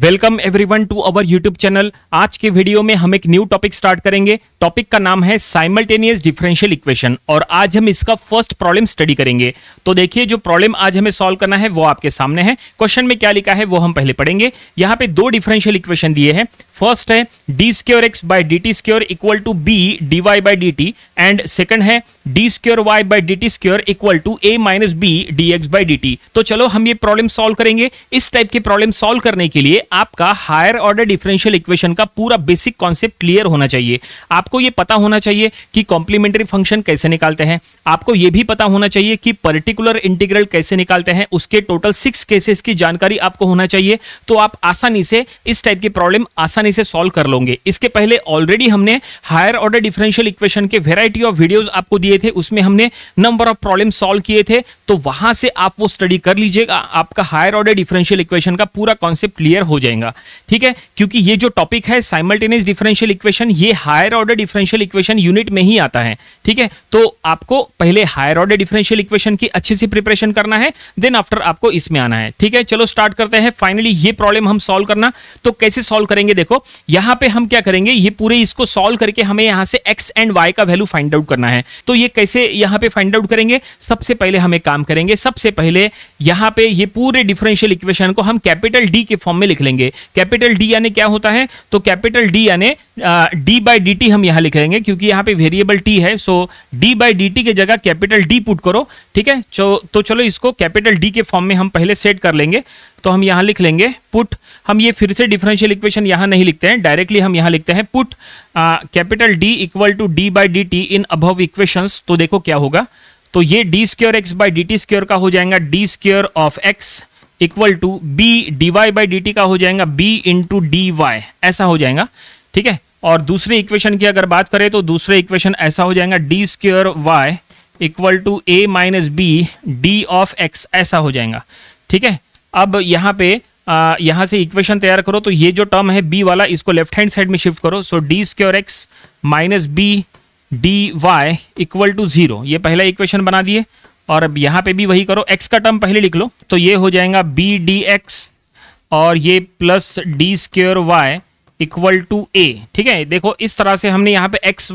Welcome everyone to our YouTube channel. आज के video में हम एक न्यू टॉपिक स्टार्ट करेंगे। टॉपिक का नाम है साइमल्टेनियस डिफरेंशियल इक्वेशन और आज हम इसका फर्स्ट प्रॉब्लम स्टडी करेंगे। तो देखिए, जो प्रॉब्लम आज हमें सॉल्व करना है वो आपके सामने है। क्वेश्चन में क्या लिखा है वो हम पहले पढ़ेंगे। यहाँ पे दो डिफरेंशियल इक्वेशन दिए हैं। फर्स्ट है d square x by d t square equal to b d y by d t and second है d square y by d t square equal to a minus b d x by d t. तो चलो हम ये problem solve करेंगे। इस type के problem solve करने के लिए आपका हायर ऑर्डर डिफरेंशियल इक्वेशन का पूरा बेसिक कॉन्सेप्ट क्लियर होना चाहिए। आपको ये पता होना चाहिए कि कॉम्प्लीमेंट्री फंक्शन कैसे निकालते हैं। आपको ये भी पता होना चाहिए कि पर्टिकुलर इंटीग्रल कैसे निकालते हैं। उसके टोटल 6 केसेस की जानकारी आपको होना चाहिए। तो आप आसानी से इस टाइप की प्रॉब्लम आसानी से सॉल्व कर लोगे। इसके पहले ऑलरेडी हमने हायर ऑर्डर डिफरेंशियल इक्वेशन के वेराइटी ऑफ वीडियोस आपको दिए थे। उसमें हमने नंबर ऑफ प्रॉब्लम सॉल्व किए थे। तो वहां से आप वो स्टडी कर लीजिएगा। आपका हायर ऑर्डर डिफरेंशियल इक्वेशन का पूरा कॉन्सेप्ट क्लियर हो जाएगा। ठीक है, क्योंकि ये जो टॉपिक है साइमल्टेनियस डिफरेंशियल इक्वेशन, ये higher order differential equation unit में ही आता है। ठीक है, तो आपको पहले हायर ऑर्डर डिफरेंशियल इक्वेशन की अच्छी सी प्रिपरेशन करना है, देन आफ्टर आपको इसमें आना है। ठीक है, चलो स्टार्ट करते हैं। फाइनली ये प्रॉब्लम हम सॉल्व करना, तो कैसे सॉल्व करेंगे देखो। यहां पे हम क्या करेंगे, ये पूरे इसको सॉल्व करके हमें यहां से एक्स एंड वाई का वैल्यू फाइंड आउट करना है। तो ये कैसे यहां पे फाइंड आउट करेंगे, सबसे पहले हम एक काम करेंगे। सबसे पहले यहां पे ये पूरे डिफरेंशियल इक्वेशन को हम कैपिटल डी के फॉर्म में लिख लेंगे। कैपिटल डी यानी क्या होता है, तो कैपिटल डी यानी डी बाई डी टी हम यहां लिख लेंगे, क्योंकि यहां पे वेरिएबल टी है। सो डी बाई डी टी की जगह कैपिटल डी पुट करो। ठीक है, तो चलो इसको कैपिटल डी के फॉर्म में हम पहले सेट कर लेंगे। तो हम यहां लिख लेंगे पुट। हम ये फिर से डिफरेंशियल इक्वेशन यहां नहीं लिखते हैं, डायरेक्टली हम यहां लिखते हैं put capital D equal to d by d t in above equations. तो देखो क्या होगा, तो ये d square x by d t square का हो जाएगा d square of x equal to b d y by d t का हो जाएगा बी इंटू डी वाई, ऐसा हो जाएगा। ठीक है, और दूसरे इक्वेशन की अगर बात करें तो दूसरे इक्वेशन ऐसा हो जाएगा d square y equal to a minus b d of x, ऐसा हो जाएगा। ठीक है, अब यहाँ पे यहाँ से इक्वेशन तैयार करो। तो ये जो टर्म है बी वाला, इसको लेफ्ट हैंड साइड में शिफ्ट करो। So d square x minus b d y equal to 0, ये पहला इक्वेशन बना दिए। और अब यहाँ पे भी वही करो, x का टर्म पहले लिख लो। तो ये हो जाएगा बी डी एक्स और ये plus d square y equal to a. ठीक है, देखो इस तरह से हमने यहाँ पे एक्स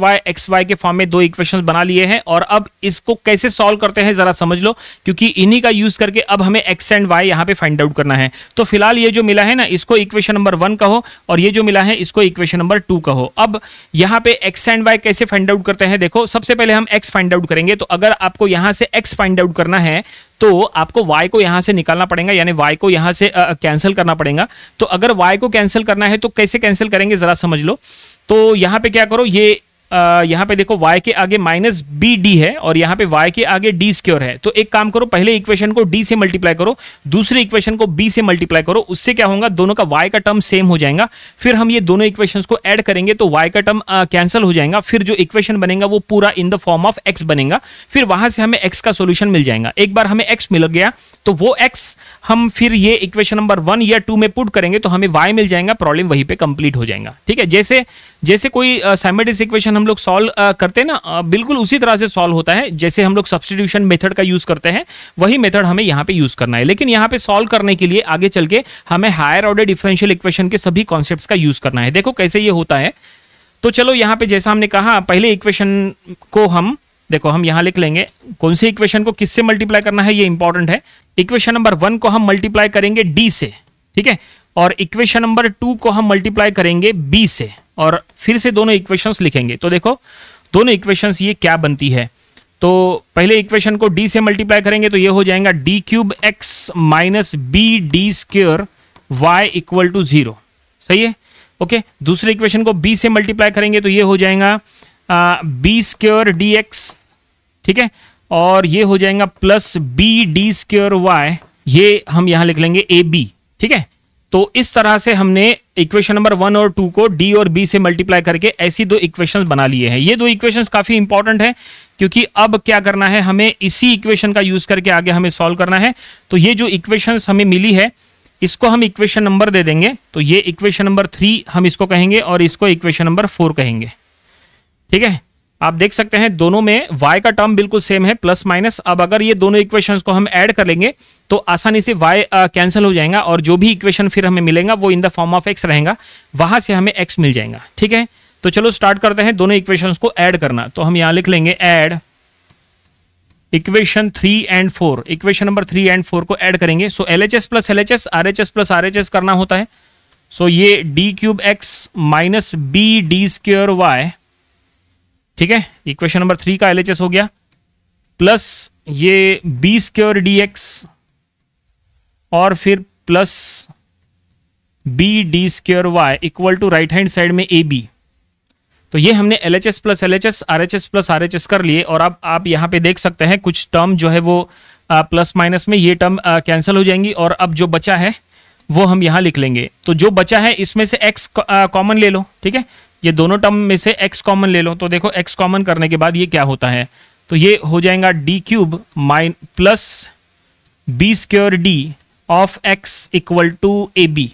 वाई के फॉर्म में दो इक्वेशंस बना लिए हैं। और अब इसको कैसे सॉल्व करते हैं जरा समझ लो, क्योंकि इन्हीं का यूज करके अब हमें एक्स एंड वाई यहाँ पे फाइंड आउट करना है। तो फिलहाल ये जो मिला है ना, इसको इक्वेशन नंबर 1 कहो, और ये जो मिला है इसको इक्वेशन नंबर 2 कहो। अब यहाँ पे एक्स एंड वाई कैसे फाइंड आउट करते हैं, देखो सबसे पहले हम एक्स फाइंड आउट करेंगे। तो अगर आपको यहाँ से एक्स फाइंड आउट करना है तो आपको y को यहां से निकालना पड़ेगा, यानी y को यहां से कैंसिल करना पड़ेगा। तो अगर y को कैंसिल करना है तो कैसे कैंसिल करेंगे जरा समझ लो। तो यहां पे क्या करो, ये यहाँ पे देखो y के आगे माइनस बी डी है और यहाँ पे y के आगे डी स्क्योर है। तो एक काम करो, पहले इक्वेशन को d से मल्टीप्लाई करो, दूसरे इक्वेशन को b से मल्टीप्लाई करो। उससे क्या होगा, दोनों का y का टर्म सेम हो जाएगा। फिर हम ये दोनों इक्वेशंस को ऐड करेंगे तो y का टर्म कैंसिल हो जाएगा। फिर जो इक्वेशन बनेगा वो पूरा in the form of x बनेगा। फिर वहां से हमें x का सोल्यूशन मिल जाएगा। एक बार हमें x मिल गया तो वो x हम फिर ये इक्वेशन नंबर 1 या 2 में पुट करेंगे तो हमें y मिल जाएगा। प्रॉब्लम वहीं पे कंप्लीट हो जाएगा। ठीक है, जैसे कोई साइमल्टेनियस इक्वेशन हम लोग सॉल्व करते हैं ना, बिल्कुल उसी तरह से सॉल्व होता है जैसे हम लोग सब्स्टिट्यूशन मेथड का यूज करते हैं, वही मेथड हमें यहाँ पे यूज करना है। लेकिन यहाँ पे सॉल्व करने के लिए आगे चल के हमें हायर ऑर्डर डिफरेंशियल इक्वेशन के सभी कॉन्सेप्ट्स का यूज करना है। देखो कैसे ये होता है। तो चलो यहाँ पे जैसा हमने कहा, पहले इक्वेशन को हम देखो हम यहाँ लिख लेंगे। कौन सी इक्वेशन को किससे मल्टीप्लाई करना है ये इंपॉर्टेंट है। इक्वेशन नंबर 1 को हम मल्टीप्लाई करेंगे डी से, ठीक है, और इक्वेशन नंबर 2 को हम मल्टीप्लाई करेंगे बी से, और फिर से दोनों इक्वेशंस लिखेंगे। तो देखो दोनों इक्वेशंस ये क्या बनती है। तो पहले इक्वेशन को d से मल्टीप्लाई करेंगे तो ये हो जाएगा d cube x minus b d square y equal to 0। सही है, ओके। दूसरे इक्वेशन को b से मल्टीप्लाई करेंगे तो ये हो जाएगा बी स्क्वेयर डी एक्स, ठीक है, और ये हो जाएगा plus b d square y, ये हम यहां लिख लेंगे ए बी। ठीक है, तो इस तरह से हमने इक्वेशन नंबर 1 और 2 को d और b से मल्टीप्लाई करके ऐसी दो इक्वेशंस बना लिए हैं। ये दो इक्वेशंस काफी इंपॉर्टेंट है, क्योंकि अब क्या करना है, हमें इसी इक्वेशन का यूज करके आगे हमें सॉल्व करना है। तो ये जो इक्वेशंस हमें मिली है इसको हम इक्वेशन नंबर दे देंगे। तो ये इक्वेशन नंबर 3 हम इसको कहेंगे और इसको इक्वेशन नंबर 4 कहेंगे। ठीक है, आप देख सकते हैं दोनों में y का टर्म बिल्कुल सेम है, प्लस माइनस। अब अगर ये दोनों इक्वेशंस को हम ऐड कर लेंगे तो आसानी से y कैंसिल हो जाएगा और जो भी इक्वेशन फिर हमें मिलेगा वो in the form of x रहेगा, वहां से हमें x मिल जाएगा। ठीक है, तो चलो स्टार्ट करते हैं दोनों इक्वेशंस को ऐड करना। तो हम यहां लिख लेंगे add equation 3 and 4, equation number 3 and 4 को ऐड करेंगे। So LHS plus LHS, RHS plus RHS करना होता है। सो ये d cube x minus b d square y, ठीक है, इक्वेशन नंबर 3 का LHS हो गया, प्लस ये बी स्क्वेयर डी एक्स और फिर plus b d square y equal to right hand side में ए बी। तो ये हमने LHS plus LHS, RHS plus RHS कर लिए। और अब आप यहाँ पे देख सकते हैं कुछ टर्म जो है वो प्लस माइनस में ये टर्म कैंसिल हो जाएंगी और अब जो बचा है वो हम यहाँ लिख लेंगे। तो जो बचा है इसमें से x कॉमन ले लो, ठीक है, ये दोनों टर्म में से x कॉमन ले लो। तो देखो x कॉमन करने के बाद ये क्या होता है, तो ये हो जाएगा d cube mine plus b square d of x equal to a b,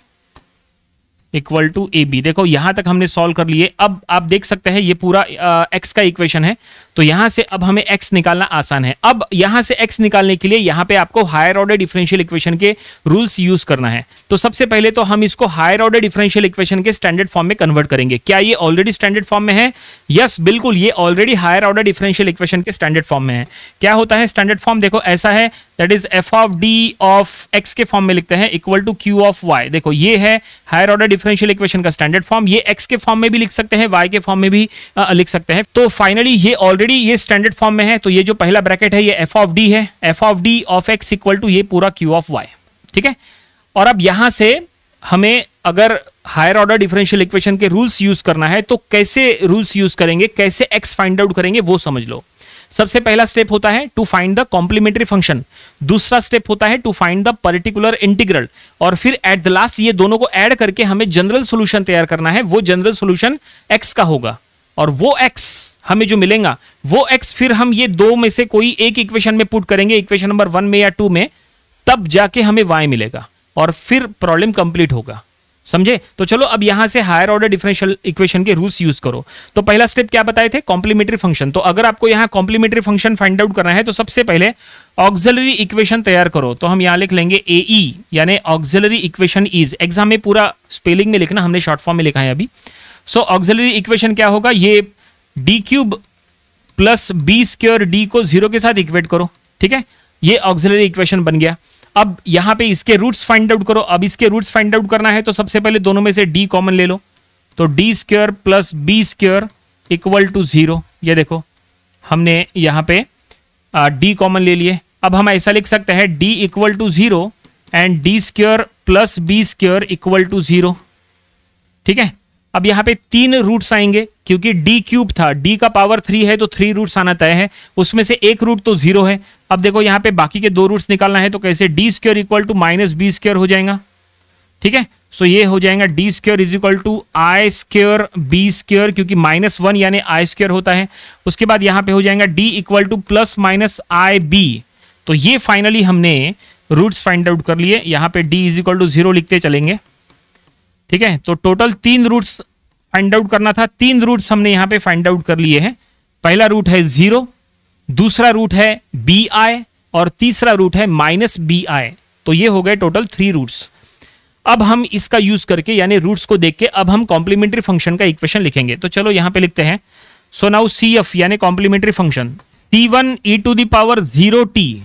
equal to a b. देखो यहां तक हमने सॉल्व कर लिए। अब आप देख सकते हैं ये पूरा x का इक्वेशन है, तो यहां से अब हमें x निकालना आसान है। अब यहां से x निकालने के लिए यहां पे आपको हायर ऑर्डर डिफरेंशियल इक्वेशन के रूल्स यूज करना है। तो सबसे पहले तो हम इसको हायर ऑर्डर डिफरेंशियल इक्वेशन के स्टैंडर्ड फॉर्म में कन्वर्ट करेंगे। क्या ये ऑलरेडी स्टैंडर्ड फॉर्म में है? यस, बिल्कुल, ये already higher order differential equation के स्टैंडर्ड फॉर्म में है। क्या होता है स्टैंडर्ड फॉर्म? देखो ऐसा है, that is f of d of x के फॉर्म में लिखते हैं equal to q of y. देखो ये है हायर ऑर्डर डिफरेंशियल इक्वेशन का स्टैंडर्ड फॉर्म। ये एक्स के फॉर्म में भी लिख सकते हैं, वाई के फॉर्म में भी लिख सकते हैं। तो फाइनली ये ऑलरेडी ये स्टैंडर्ड फॉर्म में है। तो ये जो पहला ब्रैकेट है ये एफ ऑफ डी है, f of d of x equal to ये पूरा क्यू ऑफ वाई, ठीक है। और अब यहां से हमें अगर हायर ऑर्डर डिफरेंशियल इक्वेशन के रूल्स यूज करना है तो कैसे रूल्स यूज करेंगे, कैसे एक्स फाइंड आउट करेंगे वो समझ लो। सबसे पहला स्टेप होता है to find the complementary function, दूसरा स्टेप होता है to find the particular integral, और फिर एट द लास्ट ये दोनों को ऐड करके हमें जनरल सॉल्यूशन तैयार करना है। वो जनरल सॉल्यूशन एक्स का होगा और वो एक्स हमें जो मिलेगा वो एक्स फिर हम ये दो में से कोई एक इक्वेशन में पुट करेंगे, इक्वेशन नंबर 1 में या 2 में, तब जाके हमें वाई मिलेगा और फिर प्रॉब्लम कंप्लीट होगा। समझे? तो चलो अब यहां से हायर ऑर्डर डिफरेंशियल इक्वेशन के रूल्स यूज करो। तो पहला स्टेप क्या बताए थे? Complementary function. तो अगर आपको यहां कॉम्प्लीमेंट्री फंक्शन फाइंड आउट करना है तो सबसे पहले ऑक्सिलरी इक्वेशन तैयार करो। तो हम यहां लिख लेंगे AE यानी ऑक्सिलरी इक्वेशन इज। एग्जाम में पूरा स्पेलिंग में लिखना, हमने शॉर्ट फॉर्म में लिखा है अभी। सो ऑक्सिलरी इक्वेशन क्या होगा? ये d cube plus b square d को 0 के साथ इक्वेट करो, ठीक है, ये ऑक्सिलरी इक्वेशन बन गया। अब यहां पे इसके रूट्स फाइंड आउट करो। अब इसके रूट्स फाइंड आउट करना है तो सबसे पहले दोनों में से d कॉमन ले लो। तो d square plus b square equal to 0। ये देखो हमने यहां पे d कॉमन ले लिए। अब हम ऐसा लिख सकते हैं d equal to 0 and d square plus b square equal to 0, ठीक है। अब यहां पे 3 रूट्स आएंगे क्योंकि d क्यूब था, d का पावर 3 है तो 3 रूट्स आना तय है, उसमें से एक रूट तो 0 है। अब देखो यहां पे बाकी के 2 रूट्स निकालना है तो कैसे, d square equal to minus b square हो जाएगा, ठीक है। सो ये हो जाएगा d square is equal to i square b square, क्योंकि -1 यानी आई स्क्वायर होता है। उसके बाद यहां पे हो जाएगा d equal to plus minus i b. तो ये फाइनली हमने रूट्स फाइंड आउट कर लिए। यहां पे d इज इक्वल टू 0 लिखते चलेंगे, ठीक है। तो टोटल 3 रूट्स फाइंड आउट करना था, 3 रूट्स हमने यहां पे फाइंड आउट कर लिए हैं। पहला रूट है 0, दूसरा रूट है bi और तीसरा रूट है -bi। तो ये हो गए टोटल 3 रूट्स। अब हम इसका यूज करके यानी रूट्स को देख के अब हम कॉम्प्लीमेंट्री फंक्शन का इक्वेशन लिखेंगे। तो चलो यहां पे लिखते हैं। सो नाउ CF यानी complementary function C1 e to the power 0t,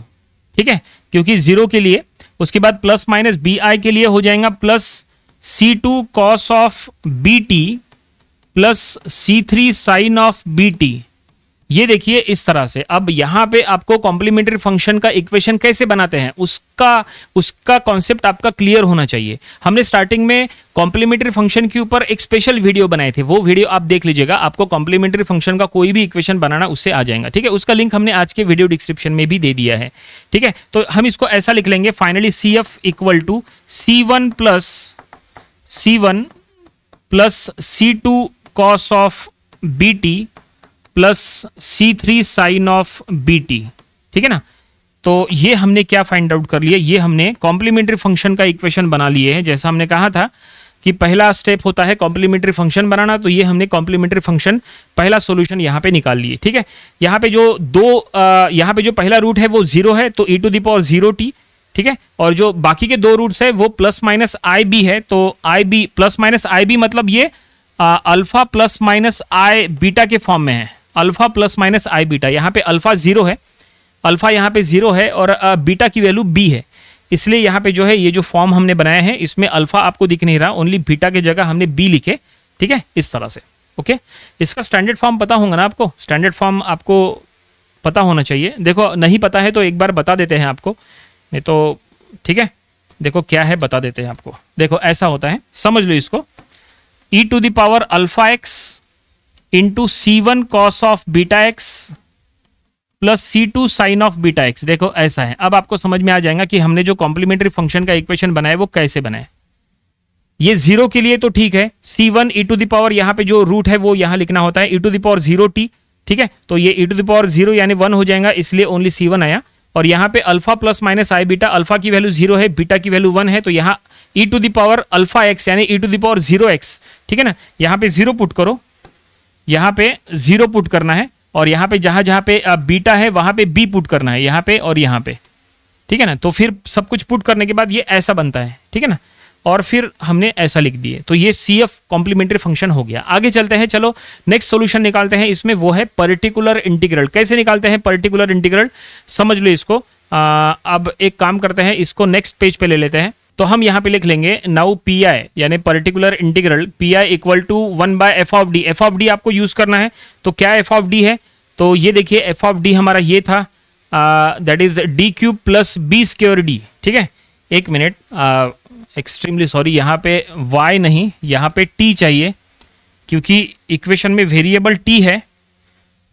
ठीक है, क्योंकि 0 के लिए, उसके बाद प्लस माइनस bi के लिए हो जाएगा plus C2 cos of bt plus C3 sine of bt। ये देखिए इस तरह से। अब यहां पे आपको कॉम्प्लीमेंट्री फंक्शन का इक्वेशन कैसे बनाते हैं उसका कॉन्सेप्ट आपका क्लियर होना चाहिए। हमने स्टार्टिंग में कॉम्प्लीमेंट्री फंक्शन के ऊपर एक स्पेशल वीडियो बनाए थे, वो वीडियो आप देख लीजिएगा, आपको कॉम्प्लीमेंट्री फंक्शन का कोई भी इक्वेशन बनाना उससे आ जाएगा, ठीक है। उसका लिंक हमने आज के वीडियो डिस्क्रिप्शन में भी दे दिया है, ठीक है। तो हम इसको ऐसा लिख लेंगे finally CF equal to C1 plus C2 cos of bt plus C3 sine of bt, ठीक है ना। तो ये हमने क्या फाइंड आउट कर लिया, ये हमने कॉम्प्लीमेंट्री फंक्शन का इक्वेशन बना लिए है। जैसा हमने कहा था कि पहला स्टेप होता है कॉम्प्लीमेंट्री फंक्शन बनाना, तो ये हमने कॉम्प्लीमेंट्री फंक्शन पहला सॉल्यूशन यहाँ पे निकाल लिए। ठीक है, यहाँ पे जो यहाँ पे जो पहला रूट है वो 0 है, तो e⁻0t। ठीक है, और जो बाकी के दो रूट्स है वो प्लस माइनस आई बी है, तो आई B plus minus i B मतलब ये अल्फा प्लस माइनस आई बीटा के फॉर्म में है। अल्फा प्लस माइनस आई बीटा, यहाँ पे अल्फा 0 है, अल्फा यहाँ पे 0 है और बीटा की वैल्यू b है, इसलिए यहाँ पे जो है ये जो फॉर्म हमने बनाया है इसमें अल्फा आपको दिख नहीं रहा, ओनली बीटा की जगह हमने b लिखे। ठीक है, इस तरह से। ओके, इसका स्टैंडर्ड फॉर्म पता होगा ना आपको, स्टैंडर्ड फॉर्म आपको पता होना चाहिए। देखो नहीं पता है तो एक बार बता देते हैं आपको, नहीं तो ठीक है, देखो क्या है बता देते हैं आपको। देखो ऐसा होता है, समझ लो इसको, e⁻α x into c1 cos of beta x plus c2 sine of beta x. देखो ऐसा है, अब आपको समझ में आ जाएगा कि हमने जो कॉम्प्लीमेंट्री फंक्शन का इक्वेशन बनाया वो कैसे बनाए। ये 0 के लिए तो ठीक है, c1 e⁻, यहाँ पे जो रूट है वो यहाँ लिखना होता है e⁻0t। ठीक है, तो ये e⁻0 यानी 1 हो जाएगा, इसलिए ओनली c1 आया। और यहाँ पे अल्फा प्लस माइनस आई बीटा, अल्फा की वैल्यू 0 है, बीटा की वैल्यू 1 है, तो यहाँ e⁻α x यानी e⁻0x। ठीक है ना, यहाँ पे 0 पुट करो, यहाँ पे 0 पुट करना है, और यहाँ पे जहाँ पे बीटा है वहाँ पे b पुट करना है, यहाँ पे और यहाँ पे। ठीक है ना, तो फिर सब कुछ पुट करने के बाद ये ऐसा बनता है। ठीक है ना, और फिर हमने ऐसा लिख दिए, तो ये CF कॉम्प्लीमेंट्री फंक्शन हो गया। आगे चलते हैं, चलो नेक्स्ट सॉल्यूशन निकालते हैं इसमें, वो है पर्टिकुलर इंटीग्रल। कैसे निकालते हैं पर्टिकुलर इंटीग्रल, समझ लो इसको। अब एक काम करते हैं, इसको नेक्स्ट पेज पे ले लेते हैं, तो हम यहाँ पे लिख लेंगे नाउ पी आई यानी particular integral P I equal to 1/f of D. F of d आपको यूज करना है, तो क्या एफ ऑफ डी है, तो ये देखिए एफ ऑफ डी हमारा ये था, that is d³ plus b²d। ठीक है, एक मिनट, एक्सट्रीमली सॉरी, यहाँ पे y नहीं, यहाँ पे t चाहिए, क्योंकि इक्वेशन में वेरिएबल t है।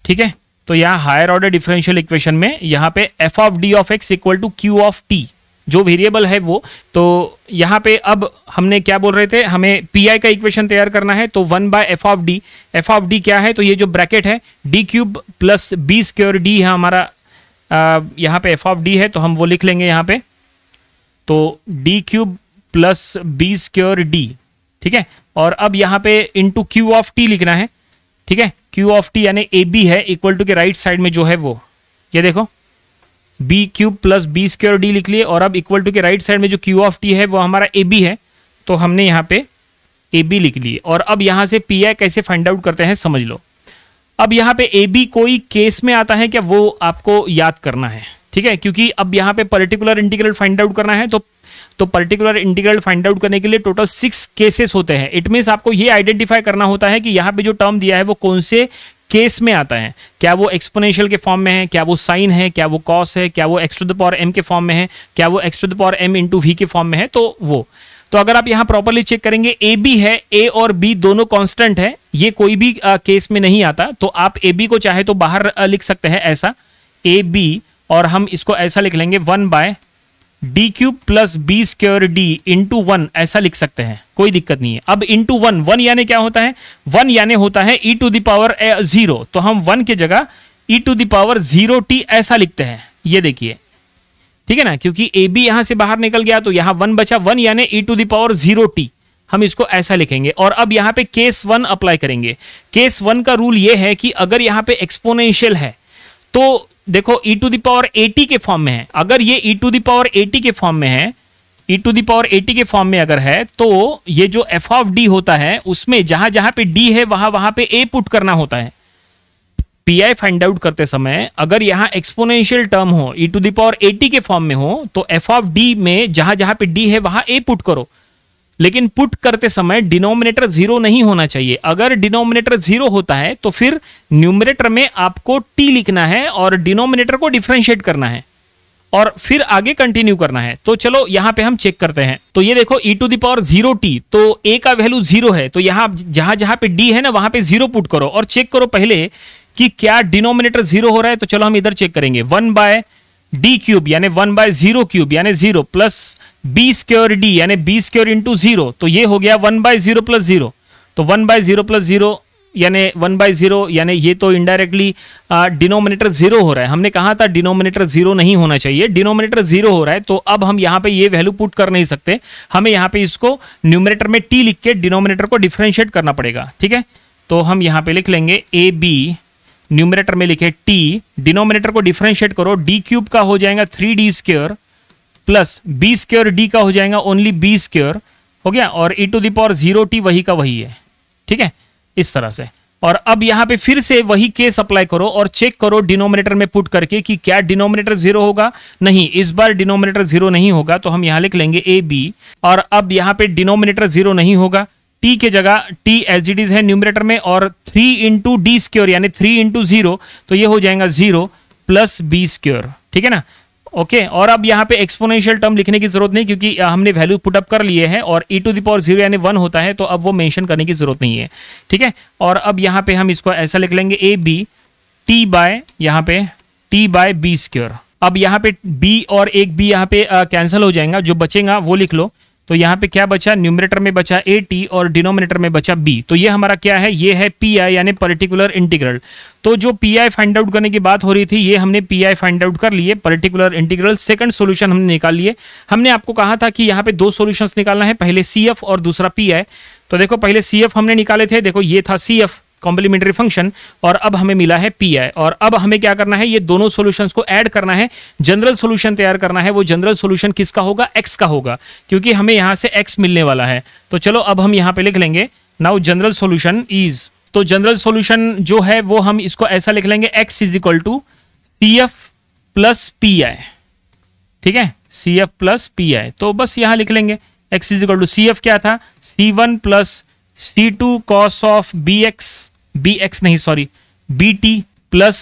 ठीक है, तो यहाँ हायर ऑर्डर डिफरेंशियल इक्वेशन में यहाँ पे f of d of x equal to q of t जो वेरिएबल है वो, तो यहाँ पे अब हमने क्या बोल रहे थे, हमें पी आई का इक्वेशन तैयार करना है, तो 1/f of D. F of D क्या है, तो ये जो ब्रैकेट है d³ प्लस b² है हमारा, यहाँ पे एफ ऑफ डी है तो हम वो लिख लेंगे यहाँ पे, तो d³ प्लस b²d। ठीक है, और अब यहाँ पे इंटू q ऑफ t लिखना है। ठीक है, q ऑफ t यानी ए बी है, इक्वल टू के राइट साइड में जो है वो, ये देखो b³ प्लस b²d लिख लिए, और अब इक्वल टू के राइट साइड में जो q ऑफ t है वो हमारा ए बी है, तो हमने यहाँ पे ए बी लिख लिए। और अब यहाँ से पी आई कैसे फाइंड आउट करते हैं समझ लो। अब यहाँ पे ए बी कोई केस में आता है क्या, वो आपको याद करना है। ठीक है, क्योंकि अब यहाँ पे पर्टिकुलर इंटीग्रल फाइंड आउट करना है, तो पर्टिकुलर इंटीग्रल फाइंड आउट करने के लिए टोटल 6 केसेस होते हैं। इट मीन्स आपको ये आइडेंटिफाई करना होता है कि यहाँ पे जो टर्म दिया है वो कौन से केस में आता है, क्या वो एक्सपोनेंशियल के फॉर्म में है, क्या वो साइन है, क्या वो कॉस है, क्या वो x⁻m के फॉर्म में है, क्या वो x⁻m इंटू v के फॉर्म में है, तो वो। तो अगर आप यहाँ प्रॉपर्ली चेक करेंगे, ए बी है, ए और बी दोनों कांस्टेंट है, ये कोई भी केस में नहीं आता, तो आप ए बी को चाहे तो बाहर लिख सकते हैं ऐसा ए बी, और हम इसको ऐसा लिख लेंगे 1/d³ प्लस b²d इंटू 1 ऐसा लिख सकते हैं, कोई दिक्कत नहीं है। अब इंटू 1 यानी क्या होता है, 1 यानी होता है e⁻0, तो हम 1 की जगह e⁻0t ऐसा लिखते हैं, ये देखिए। ठीक है ना, क्योंकि ए बी यहां से बाहर निकल गया तो यहां 1 बचा, 1 यानी e⁻0t, हम इसको ऐसा लिखेंगे। और अब यहां पे केस 1 अप्लाई करेंगे। केस 1 का रूल ये है कि अगर यहां पे एक्सपोनेंशियल है तो देखो e⁻80 के फॉर्म में है, अगर ये e⁻80 के फॉर्म में है, e⁻80 के फॉर्म में अगर है, तो ये जो f ऑफ d होता है उसमें जहां जहां पे d है वहां पे a पुट करना होता है। पी आई फाइंड आउट करते समय अगर यहां एक्सपोनेंशियल टर्म हो, e⁻80 के फॉर्म में हो, तो f ऑफ d में जहां जहां पे d है वहां a पुट करो, लेकिन पुट करते समय डिनोमिनेटर 0 नहीं होना चाहिए। अगर डिनोमिनेटर 0 होता है तो फिर न्यूमरेटर में आपको t लिखना है और डिनोमिनेटर को डिफरेंशिएट करना है और फिर आगे कंटिन्यू करना है। तो चलो यहां पे हम चेक करते हैं। तो ये देखो e⁻0t, तो a का वैल्यू 0 है, तो यहां जहां जहां पे d है ना वहां पे 0 पुट करो और चेक करो पहले कि क्या डिनोमिनेटर 0 हो रहा है। तो चलो हम इधर चेक करेंगे, 1/d³ यानी 1/0³ यानी 0 प्लस b²d यानी b² इंटू 0, तो ये हो गया 1/0 प्लस 0, तो 1/0 प्लस 0 यानी 1/0, यानी ये तो इनडायरेक्टली डिनोमिनेटर 0 हो रहा है। हमने कहा था डिनोमिनेटर 0 नहीं होना चाहिए, डिनोमिनेटर 0 हो रहा है, तो अब हम यहाँ पे ये वैल्यू पुट कर नहीं सकते, हमें यहाँ पे इसको न्यूमरेटर में t लिख के डिनोमिनेटर को डिफरेंशिएट करना पड़ेगा। ठीक है, तो हम यहाँ पे लिख लेंगे ए बी, न्यूमरेटर में लिखे t, डिनोमिनेटर को डिफरेंशिएट करो, डी क्यूब का हो जाएगा 3d square plus b square d का हो जाएगा ओनली बी स्क्वायर, हो गया, और e⁻0t वही का वही है। ठीक है, इस तरह से। और अब यहां पे फिर से वही केस अप्लाई करो और चेक करो डिनोमिनेटर में पुट करके कि क्या डिनोमिनेटर 0 होगा। नहीं, इस बार डिनोमिनेटर 0 नहीं होगा, तो हम यहां लिख लेंगे ए बी। और अब यहां पे डिनोमिनेटर 0 नहीं होगा, t के जगह t एज इट इज है न्यूमरेटर में, और 3 इंटू डी स्क्वायर यानी 3 इंटू 0, तो ये हो जाएगा 0 प्लस बी स्क्वायर। ठीक है ना, ओके। और अब यहाँ पे एक्सपोनेंशियल टर्म लिखने की जरूरत नहीं, क्योंकि हमने वैल्यू पुट अप कर लिए हैं, और e⁻0 यानी 1 होता है, तो अब वो मेंशन करने की जरूरत नहीं है। ठीक है, और अब यहाँ पे हम इसको ऐसा लिख लेंगे ए बी टी बाय, यहाँ पे t बाय बी स्क्वायर। अब यहाँ पे b और एक b यहाँ पे कैंसिल हो जाएगा, जो बचेगा वो लिख लो। तो यहाँ पे क्या बचा, न्यूमरेटर में बचा ए टी और डिनोमिनेटर में बचा b। तो ये हमारा क्या है, ये है पी आई यानी पर्टिकुलर इंटीग्रल। तो जो पी आई फाइंड आउट करने की बात हो रही थी, ये हमने पी आई फाइंड आउट कर लिए, पर्टिकुलर इंटीग्रल। सेकंड सॉल्यूशन हमने निकाल लिए। हमने आपको कहा था कि यहाँ पे दो सॉल्यूशंस निकालना है, पहले सी एफ और दूसरा पी आई। तो देखो पहले सी एफ हमने निकाले थे, देखो ये था सी एफ कॉम्प्लीमेंट्री फंक्शन, और अब हमें मिला है पी आई। और अब हमें क्या करना है, ये दोनों सॉल्यूशंस को ऐड करना है, जनरल सॉल्यूशन तैयार करना है। वो जनरल सॉल्यूशन किसका होगा, एक्स का होगा, क्योंकि हमें यहां से एक्स मिलने वाला है। तो चलो अब हम यहां पे लिख लेंगे नाउ जनरल सॉल्यूशन इज, तो जनरल सॉल्यूशन जो है वो हम इसको ऐसा लिख लेंगे, x is equal to c f plus p i. ठीक है, c f plus p i, तो बस यहां लिख लेंगे x is equal to c f क्या था, C1 plus C2 cos of b x नहीं sorry b t plus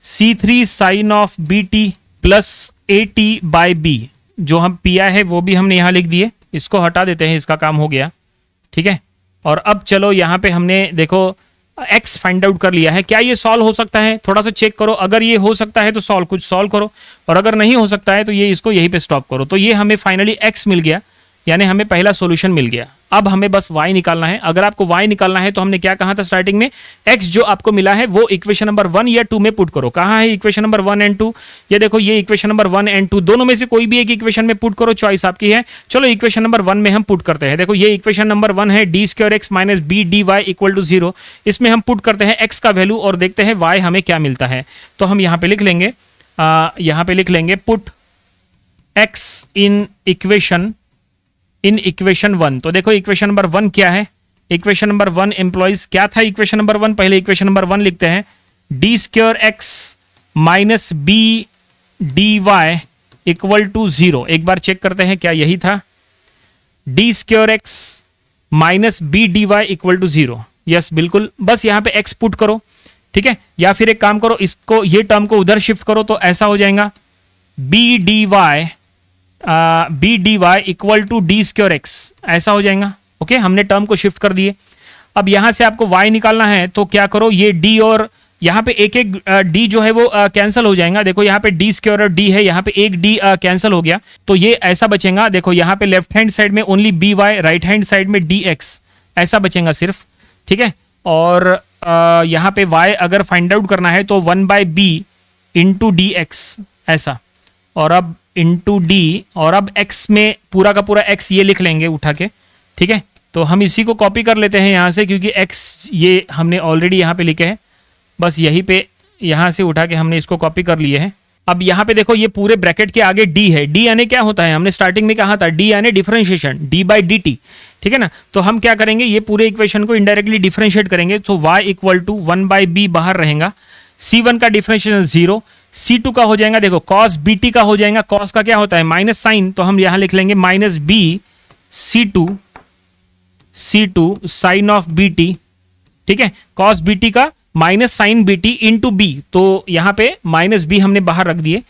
C3 sine of b t plus a t by B. जो हम पी आई है वो भी हमने यहां लिख दिए, इसको हटा देते हैं, इसका काम हो गया। ठीक है, और अब चलो यहां पे हमने देखो x फाइंड आउट कर लिया है। क्या ये सॉल्व हो सकता है, थोड़ा सा चेक करो, अगर ये हो सकता है तो कुछ सॉल्व करो, और अगर नहीं हो सकता है तो ये इसको यहीं पे स्टॉप करो। तो ये हमें फाइनली x मिल गया, यानी हमें पहला सॉल्यूशन मिल गया। अब हमें बस y निकालना है। अगर आपको y निकालना है तो हमने क्या कहा था स्टार्टिंग में, x जो आपको मिला है वो इक्वेशन नंबर 1 या 2 में पुट करो। कहाँ है इक्वेशन नंबर 1 एंड 2, ये देखो, ये इक्वेशन नंबर 1 एंड 2 दोनों में से कोई भी एक इक्वेशन में पुट करो, चॉइस आपकी है। चलो इक्वेशन नंबर 1 में हम पुट करते हैं। देखो ये इक्वेशन नंबर 1 है, d square x minus b d y equal to 0। इसमें हम पुट करते हैं x का वैल्यू और देखते हैं y हमें क्या मिलता है। तो हम यहाँ पे लिख लेंगे, पुट x इन इक्वेशन 1। तो देखो इक्वेशन नंबर 1 क्या है, इक्वेशन नंबर 1 एम्प्लॉइज क्या था इक्वेशन नंबर 1, पहले इक्वेशन नंबर 1 लिखते हैं, d square x minus b d y equal to 0। एक बार चेक करते हैं क्या यही था, d square x minus b d y equal to 0। Yes बिल्कुल, बस यहाँ पे एक्स पुट करो। ठीक है, या फिर एक काम करो, इसको ये टर्म को उधर शिफ्ट करो, तो ऐसा हो जाएगा b d y equal to d square x, ऐसा हो जाएगा। ओके, हमने टर्म को शिफ्ट कर दिए। अब यहां से आपको y निकालना है, तो क्या करो, ये d और यहाँ पे एक एक d जो है वो कैंसिल हो जाएगा। देखो यहाँ पे d स्क्वायर और d है, यहाँ पे एक d कैंसिल हो गया, तो ये ऐसा बचेगा। देखो यहाँ पे लेफ्ट हैंड साइड में only by, right hand side में dx, ऐसा बचेगा सिर्फ। ठीक है, और यहाँ पे y अगर फाइंड आउट करना है तो 1/b इंटू डी एक्स, ऐसा, और अब इंटू डी, और अब x में पूरा का पूरा x ये लिख लेंगे उठा के। ठीक है, तो हम इसी को कॉपी कर लेते हैं यहाँ से, क्योंकि x ये हमने ऑलरेडी यहाँ पे लिखे हैं, बस यहीं पे यहाँ से उठा के हमने इसको कॉपी कर लिए हैं। अब यहाँ पे देखो ये पूरे ब्रैकेट के आगे d है, d यानी क्या होता है, हमने स्टार्टिंग में कहा था d यानी differentiation, d by d T. ठीक है ना, तो हम क्या करेंगे, ये पूरे इक्वेशन को इनडायरेक्टली डिफरेंशिएट करेंगे। तो y इक्वल टू 1/b बाहर रहेगा, C1 का डिफरेंशिएशन 0, C2 का हो जाएगा, देखो cos bt का हो जाएगा, cos का क्या होता है माइनस साइन, तो हम यहां लिख लेंगे minus b C2 sine of bt। ठीक है, cos bt का minus sine bt into b, तो यहां पे माइनस b हमने बाहर रख दिए,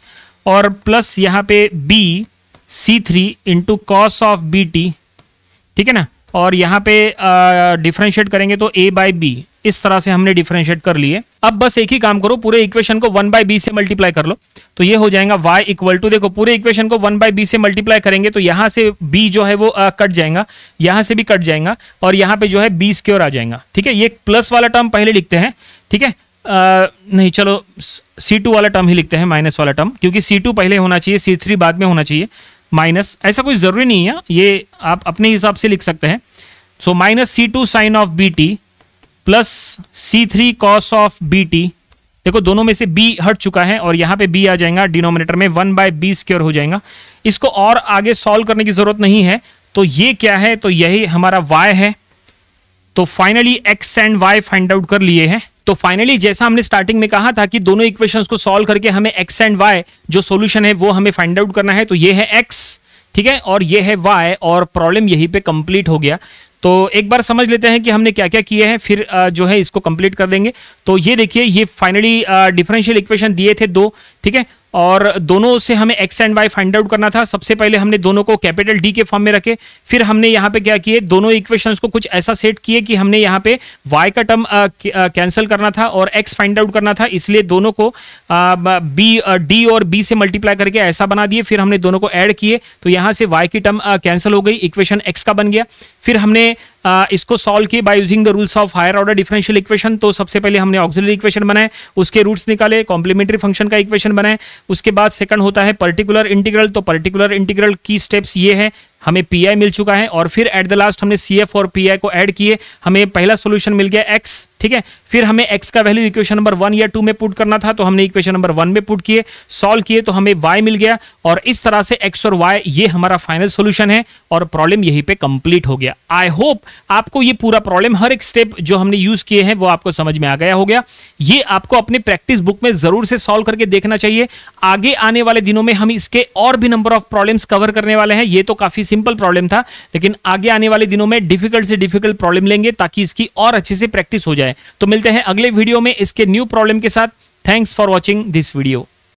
और प्लस यहां पे b C3 into cos of bt। ठीक है ना, और यहां पे डिफरेंशिएट करेंगे तो a बाई बी, इस तरह से हमने डिफरेंशिएट कर लिए। अब बस एक ही काम करो, पूरे इक्वेशन को 1/b से मल्टीप्लाई कर लो, तो ये हो जाएगा y इक्वल टू, देखो पूरे इक्वेशन को 1/b से मल्टीप्लाई करेंगे तो यहां से b जो है वो कट जाएगा, यहां से भी कट जाएगा और यहां पे जो है b स्क्वायर आ जाएगा। ठीक है, ये प्लस वाला टर्म पहले लिखते हैं। ठीक है, नहीं चलो C2 वाला टर्म ही लिखते हैं, माइनस वाला टर्म, क्योंकि C2 पहले होना चाहिए, C3 बाद में होना चाहिए, माइनस, ऐसा कोई जरूरी नहीं है, ये आप अपने हिसाब से लिख सकते हैं। So minus C2 sine of BT plus C3 cos of BT, देखो दोनों में से b हट चुका है और यहां पे b आ जाएगा डिनोमिनेटर में, 1/b स्क्वायर हो जाएगा। इसको और आगे सॉल्व करने की जरूरत नहीं है। तो ये क्या है, तो यही हमारा y है। तो finally x and y find out कर लिए हैं। तो फाइनली जैसा हमने स्टार्टिंग में कहा था कि दोनों इक्वेशंस को सॉल्व करके हमें x एंड y जो सॉल्यूशन है वो हमें फाइंड आउट करना है। तो ये है x, ठीक है, और ये है y, और प्रॉब्लम यहीं पे कंप्लीट हो गया। तो एक बार समझ लेते हैं कि हमने क्या क्या किए हैं, फिर जो है इसको कंप्लीट कर देंगे। तो ये देखिए, ये फाइनली डिफरेंशियल इक्वेशन दिए थे 2, ठीक है, और दोनों से हमें x and y find out करना था। सबसे पहले हमने दोनों को कैपिटल D के फॉर्म में रखे, फिर हमने यहाँ पे क्या किए, दोनों इक्वेशंस को कुछ ऐसा सेट किए कि हमने यहाँ पे y का टर्म कैंसिल करना था और x फाइंड आउट करना था, इसलिए दोनों को D और B से मल्टीप्लाई करके ऐसा बना दिए। फिर हमने दोनों को ऐड किए तो यहाँ से y की टर्म कैंसिल हो गई, इक्वेशन x का बन गया। फिर हमने इसको सॉल्व किए by using the rules of higher order differential equation. तो सबसे पहले हमने ऑक्सिलरी इक्वेशन बनाए, उसके रूट्स निकाले, कॉम्प्लीमेंट्री फंक्शन का इक्वेशन बनाए। उसके बाद सेकंड होता है पर्टिकुलर इंटीग्रल। तो पर्टिकुलर इंटीग्रल की स्टेप्स ये है, हमें पी मिल चुका है और फिर एट द लास्ट हमने CF और पी को ऐड किए, हमें पहला सॉल्यूशन मिल गया x, ठीक है। फिर हमें x का वैल्यू इक्वेशन नंबर 1 या 2 में पुट करना था, तो हमने इक्वेशन नंबर 1 में पुट किए, सॉल्व किए तो हमें y मिल गया। और इस तरह से x और y ये हमारा फाइनल सॉल्यूशन है और प्रॉब्लम यहीं पे कंप्लीट हो गया। आई होप आपको ये पूरा प्रॉब्लम, हर एक स्टेप जो हमने यूज किए हैं वो आपको समझ में आ गया हो गया। ये आपको अपने प्रैक्टिस बुक में जरूर से सॉल्व करके देखना चाहिए। आगे आने वाले दिनों में हम इसके और भी नंबर ऑफ प्रॉब्लम्स कवर करने वाले हैं। ये तो काफी सिंपल प्रॉब्लम था, लेकिन आगे आने वाले दिनों में डिफिकल्ट से डिफिकल्ट प्रॉब्लम लेंगे ताकि इसकी और अच्छे से प्रैक्टिस हो जाए। तो मिलते हैं अगले वीडियो में इसके न्यू प्रॉब्लम के साथ। Thanks for watching this video.